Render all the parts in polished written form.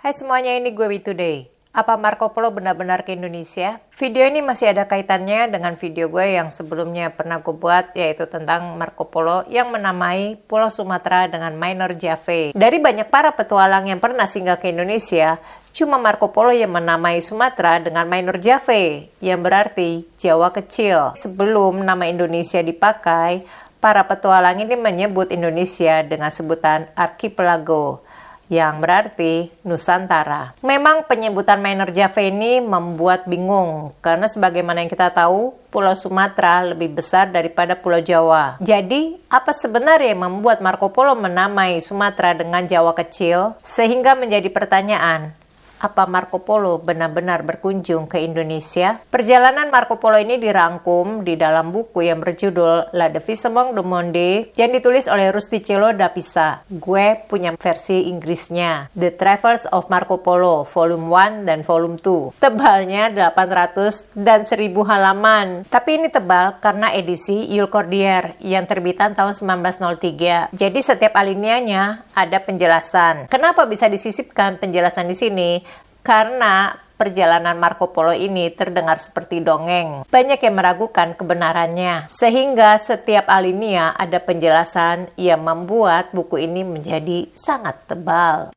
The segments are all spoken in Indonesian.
Hai semuanya, ini gue Today. Apa Marco Polo benar-benar ke Indonesia? Video ini masih ada kaitannya dengan video gue yang sebelumnya pernah gue buat, yaitu tentang Marco Polo yang menamai Pulau Sumatera dengan Minor Java. Dari banyak para petualang yang pernah singgah ke Indonesia, cuma Marco Polo yang menamai Sumatera dengan Minor Java, yang berarti Jawa Kecil. Sebelum nama Indonesia dipakai, para petualang ini menyebut Indonesia dengan sebutan Archipelago, yang berarti Nusantara. Memang penyebutan Minor Java ini membuat bingung, karena sebagaimana yang kita tahu, Pulau Sumatera lebih besar daripada Pulau Jawa. Jadi, apa sebenarnya yang membuat Marco Polo menamai Sumatera dengan Jawa Kecil? Sehingga menjadi pertanyaan, apa Marco Polo benar-benar berkunjung ke Indonesia? Perjalanan Marco Polo ini dirangkum di dalam buku yang berjudul La Devise du Monde yang ditulis oleh Rustichello da Pisa. Gue punya versi Inggrisnya, The Travels of Marco Polo, Volume 1 dan Volume 2. Tebalnya 800 dan 1000 halaman. Tapi ini tebal karena edisi Jules Cordier yang terbitan tahun 1903. Jadi setiap alinianya ada penjelasan. Kenapa bisa disisipkan penjelasan di sini? Karena perjalanan Marco Polo ini terdengar seperti dongeng. Banyak yang meragukan kebenarannya, sehingga setiap alinea ada penjelasan yang membuat buku ini menjadi sangat tebal.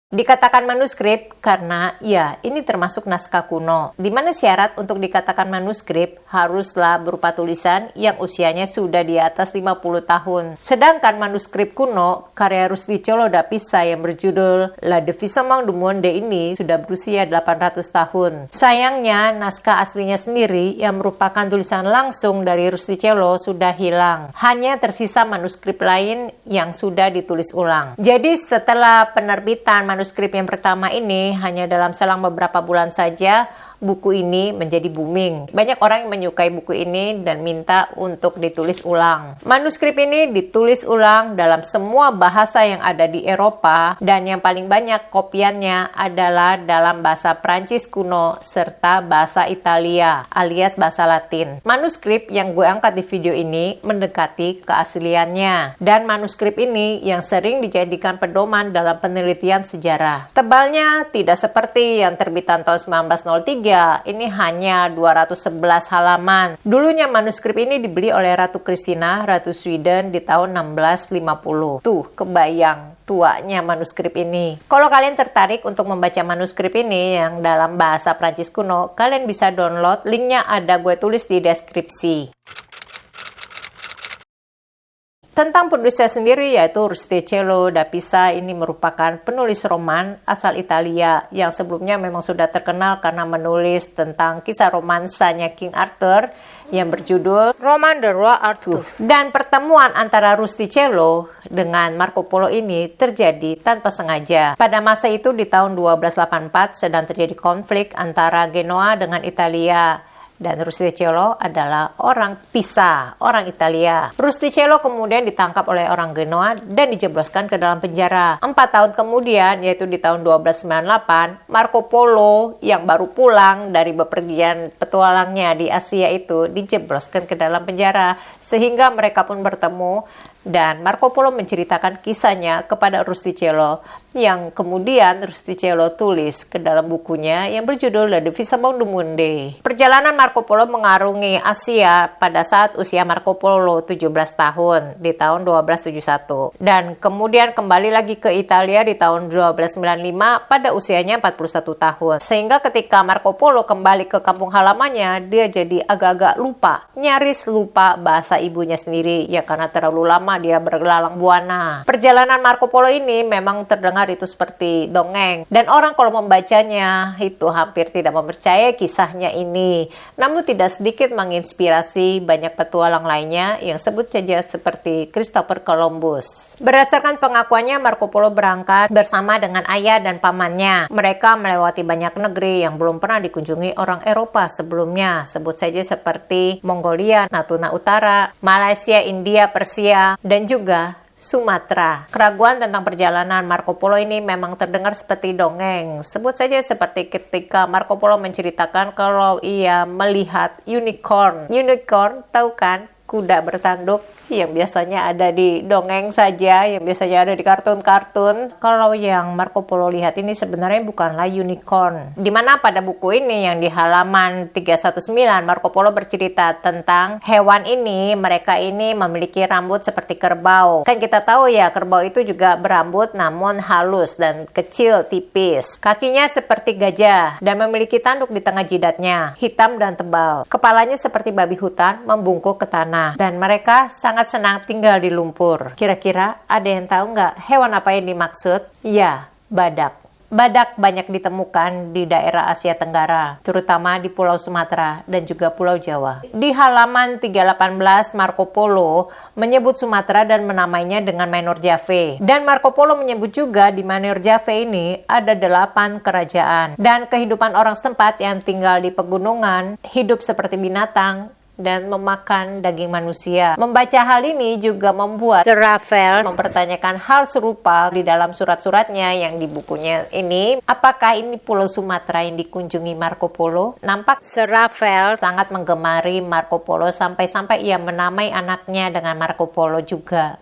Dikatakan manuskrip karena ya ini termasuk naskah kuno, di mana syarat untuk dikatakan manuskrip haruslah berupa tulisan yang usianya sudah di atas 50 tahun. Sedangkan manuskrip kuno karya Rustichello da Pisa yang berjudul La Devise du Monde ini sudah berusia 800 tahun. Sayangnya naskah aslinya sendiri yang merupakan tulisan langsung dari Rustichello sudah hilang. Hanya tersisa manuskrip lain yang sudah ditulis ulang. Jadi setelah penerbitan manuskrip yang pertama ini, hanya dalam selang beberapa bulan saja, buku ini menjadi booming. Banyak orang yang menyukai buku ini dan minta untuk ditulis ulang. Manuskrip ini ditulis ulang dalam semua bahasa yang ada di Eropa, dan yang paling banyak kopiannya adalah dalam bahasa Prancis kuno serta bahasa Italia alias bahasa Latin. Manuskrip yang gue angkat di video ini mendekati keasliannya, dan manuskrip ini yang sering dijadikan pedoman dalam penelitian sejarah. Tebalnya tidak seperti yang terbitan tahun 1903. Ini hanya 211 halaman. Dulunya manuskrip ini dibeli oleh Ratu Christina, Ratu Sweden di tahun 1650. Tuh, kebayang tuanya manuskrip ini. Kalau kalian tertarik untuk membaca manuskrip ini yang dalam bahasa Prancis kuno, kalian bisa download. Linknya ada gue tulis di deskripsi. Tentang penulisnya sendiri, yaitu Rustichello da Pisa ini merupakan penulis roman asal Italia yang sebelumnya memang sudah terkenal karena menulis tentang kisah romansanya King Arthur yang berjudul Roman de Roi Arthur. Dan pertemuan antara Rustichello dengan Marco Polo ini terjadi tanpa sengaja. Pada masa itu di tahun 1284 sedang terjadi konflik antara Genoa dengan Italia. Dan Rustichello adalah orang Pisa, orang Italia. Rustichello kemudian ditangkap oleh orang Genoa dan dijebloskan ke dalam penjara. 4 tahun kemudian, yaitu di tahun 1298, Marco Polo yang baru pulang dari bepergian petualangnya di Asia itu dijebloskan ke dalam penjara, sehingga mereka pun bertemu. Dan Marco Polo menceritakan kisahnya kepada Rustichello, yang kemudian Rustichello tulis ke dalam bukunya yang berjudul La Devise du Monde. Perjalanan Marco Polo mengarungi Asia pada saat usia Marco Polo 17 tahun di tahun 1271. Dan kemudian kembali lagi ke Italia di tahun 1295 pada usianya 41 tahun. Sehingga ketika Marco Polo kembali ke kampung halamannya, dia jadi agak-agak lupa, nyaris lupa bahasa ibunya sendiri, ya karena terlalu lama dia berlalang buana. Perjalanan Marco Polo ini memang terdengar itu seperti dongeng, dan orang kalau membacanya itu hampir tidak mempercayai kisahnya ini. Namun tidak sedikit menginspirasi banyak petualang lainnya yang sebut saja seperti Christopher Columbus. Berdasarkan pengakuannya, Marco Polo berangkat bersama dengan ayah dan pamannya. Mereka melewati banyak negeri yang belum pernah dikunjungi orang Eropa sebelumnya. Sebut saja seperti Mongolia, Natuna Utara, Malaysia, India, Persia, dan juga Sumatera. Keraguan tentang perjalanan Marco Polo ini memang terdengar seperti dongeng. Sebut saja seperti ketika Marco Polo menceritakan kalau ia melihat unicorn. Unicorn, tahu kan? kuda bertanduk yang biasanya ada di dongeng saja, yang biasanya ada di kartun-kartun. Kalau yang Marco Polo lihat ini sebenarnya bukanlah unicorn. Dimana pada buku ini yang di halaman 319 Marco Polo bercerita tentang hewan ini, mereka ini memiliki rambut seperti kerbau. Kan kita tahu ya, kerbau itu juga berambut namun halus dan kecil tipis. Kakinya seperti gajah dan memiliki tanduk di tengah jidatnya, hitam dan tebal. Kepalanya seperti babi hutan membungkuk ke tanah dan mereka sangat senang tinggal di lumpur. Kira-kira ada yang tahu nggak hewan apa yang dimaksud? Ya, badak. Badak banyak ditemukan di daerah Asia Tenggara, terutama di Pulau Sumatera dan juga Pulau Jawa. Di halaman 318, Marco Polo menyebut Sumatera dan menamainya dengan Menor Jave. Dan Marco Polo menyebut juga di Menor Jave ini ada 8 kerajaan. Dan kehidupan orang setempat yang tinggal di pegunungan, hidup seperti binatang, dan memakan daging manusia. Membaca hal ini juga membuat Sir Raffles mempertanyakan hal serupa di dalam surat-suratnya yang di bukunya ini. Apakah ini Pulau Sumatera yang dikunjungi Marco Polo? Nampak Sir Raffles sangat menggemari Marco Polo sampai-sampai ia menamai anaknya dengan Marco Polo juga.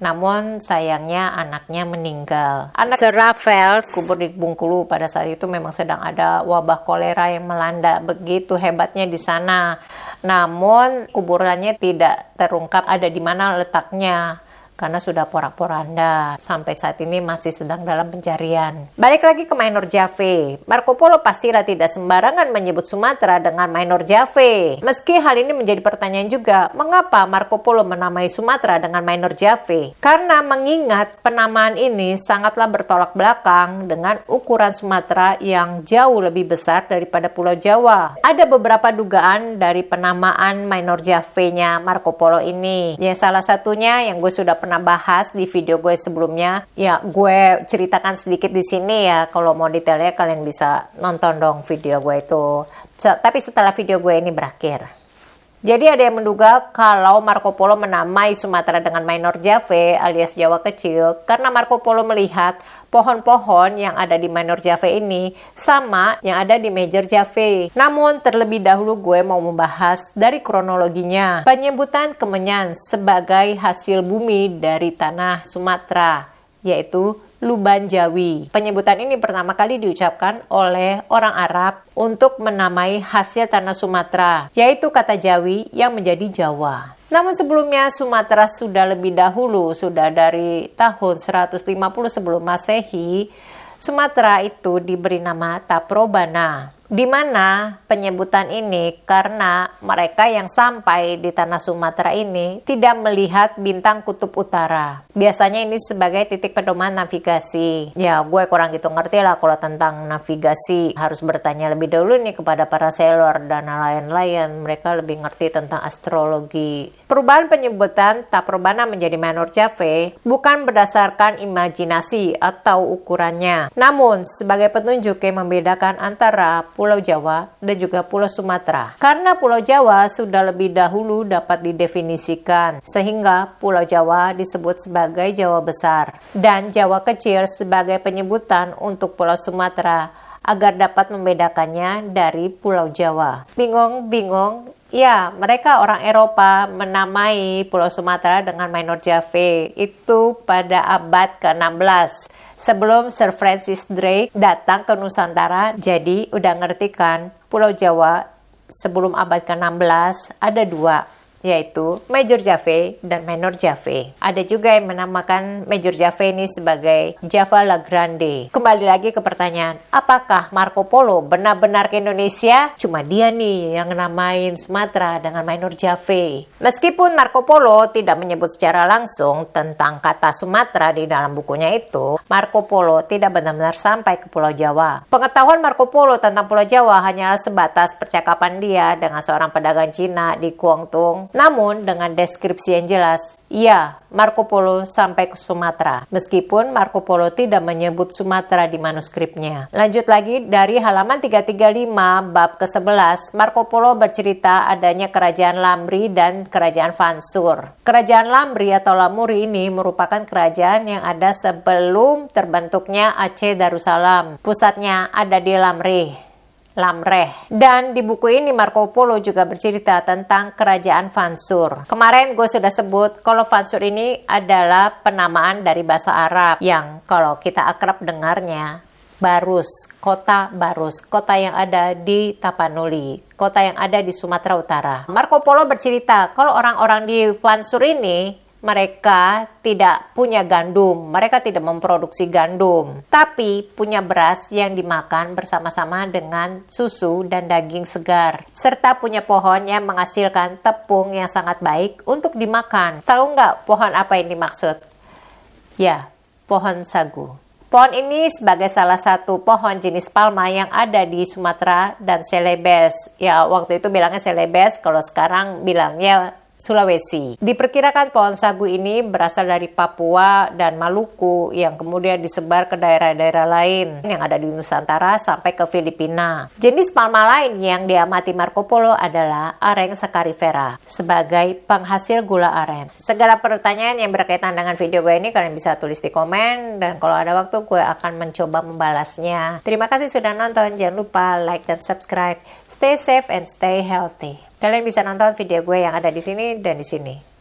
Namun sayangnya anaknya meninggal. Anak Sir Raffles kubur di Bengkulu pada saat itu memang sedang ada wabah kolera yang melanda, begitu hebatnya di sana. Namun kuburannya tidak terungkap ada di mana letaknya karena sudah porak-poranda. Sampai saat ini masih sedang dalam pencarian. Balik lagi ke Menor Jave. Marco Polo pastilah tidak sembarangan menyebut Sumatera dengan Menor Jave. Meski hal ini menjadi pertanyaan juga, mengapa Marco Polo menamai Sumatera dengan Menor Jave? Karena mengingat penamaan ini sangatlah bertolak belakang dengan ukuran Sumatera yang jauh lebih besar daripada Pulau Jawa. Ada beberapa dugaan dari penamaan Menor Jave-nya Marco Polo ini. Yang salah satunya yang gue sudah pernah bahas di video gue sebelumnya, ya gue ceritakan sedikit di sini ya. Kalau mau detailnya kalian bisa nonton dong video gue itu. Tapi setelah video gue ini berakhir. Jadi ada yang menduga kalau Marco Polo menamai Sumatera dengan Menor Jave alias Jawa Kecil karena Marco Polo melihat pohon-pohon yang ada di Menor Jave ini sama yang ada di Major Jave. Namun terlebih dahulu gue mau membahas dari kronologinya. Penyebutan Kemenyan sebagai hasil bumi dari tanah Sumatera, yaitu Luban Jawi. Penyebutan ini pertama kali diucapkan oleh orang Arab untuk menamai hasil tanah Sumatera, yaitu kata Jawi yang menjadi Jawa. Namun sebelumnya Sumatera sudah lebih dahulu, sudah dari tahun 150 sebelum Masehi, Sumatera itu diberi nama Taprobana. Di mana penyebutan ini karena mereka yang sampai di tanah Sumatera ini tidak melihat bintang kutub utara. Biasanya ini sebagai titik pedoman navigasi. Ya, gue kurang gitu ngerti lah kalau tentang navigasi. Harus bertanya lebih dahulu nih kepada para sailor dan lain-lain. Mereka lebih ngerti tentang astrologi. Perubahan penyebutan Taprobana menjadi Menor Jave bukan berdasarkan imajinasi atau ukurannya. Namun sebagai petunjuk yang membedakan antara Pulau Jawa dan juga Pulau Sumatera. Karena Pulau Jawa sudah lebih dahulu dapat didefinisikan, sehingga Pulau Jawa disebut sebagai Jawa Besar dan Jawa Kecil sebagai penyebutan untuk Pulau Sumatera agar dapat membedakannya dari Pulau Jawa. Bingung? Ya, mereka orang Eropa menamai Pulau Sumatera dengan Menor Jave itu pada abad ke-16. Sebelum Sir Francis Drake datang ke Nusantara, jadi udah ngerti kan, Pulau Jawa sebelum abad ke-16 ada 2, yaitu Major Jave dan Menor Jave. Ada juga yang menamakan Major Jave ini sebagai Java La Grande. Kembali lagi ke pertanyaan, apakah Marco Polo benar-benar ke Indonesia? Cuma dia nih yang namain Sumatera dengan Menor Jave. Meskipun Marco Polo tidak menyebut secara langsung tentang kata Sumatera di dalam bukunya itu, Marco Polo tidak benar-benar sampai ke Pulau Jawa. Pengetahuan Marco Polo tentang Pulau Jawa hanyalah sebatas percakapan dia dengan seorang pedagang Cina di Guangdong. Namun dengan deskripsi yang jelas, iya, Marco Polo sampai ke Sumatera. Meskipun Marco Polo tidak menyebut Sumatera di manuskripnya. Lanjut lagi dari halaman 335 bab ke-11, Marco Polo bercerita adanya kerajaan Lamri dan kerajaan Fansur. Kerajaan Lamri atau Lamuri ini merupakan kerajaan yang ada sebelum terbentuknya Aceh Darussalam. Pusatnya ada di Lamri. Lamreh. Dan di buku ini Marco Polo juga bercerita tentang kerajaan Fansur. Kemarin gue sudah sebut kalau Fansur ini adalah penamaan dari bahasa Arab yang kalau kita akrab dengarnya Barus, kota yang ada di Tapanuli, kota yang ada di Sumatera Utara. Marco Polo bercerita kalau orang-orang di Fansur ini mereka tidak punya gandum, mereka tidak memproduksi gandum, tapi punya beras yang dimakan bersama-sama dengan susu dan daging segar, serta punya pohon yang menghasilkan tepung yang sangat baik untuk dimakan. Tahu nggak pohon apa yang dimaksud? Ya, pohon sagu. Pohon ini sebagai salah satu pohon jenis palma yang ada di Sumatera dan Celebes. Ya, waktu itu bilangnya Celebes, kalau sekarang bilangnya Sulawesi. Diperkirakan pohon sagu ini berasal dari Papua dan Maluku yang kemudian disebar ke daerah-daerah lain yang ada di Nusantara sampai ke Filipina. Jenis palma lain yang diamati Marco Polo adalah Aren scarifera sebagai penghasil gula aren. Segala pertanyaan yang berkaitan dengan video gue ini kalian bisa tulis di komen, dan kalau ada waktu gue akan mencoba membalasnya. Terima kasih sudah nonton, jangan lupa like dan subscribe. Stay safe and stay healthy. Kalian bisa nonton video gue yang ada di sini dan di sini.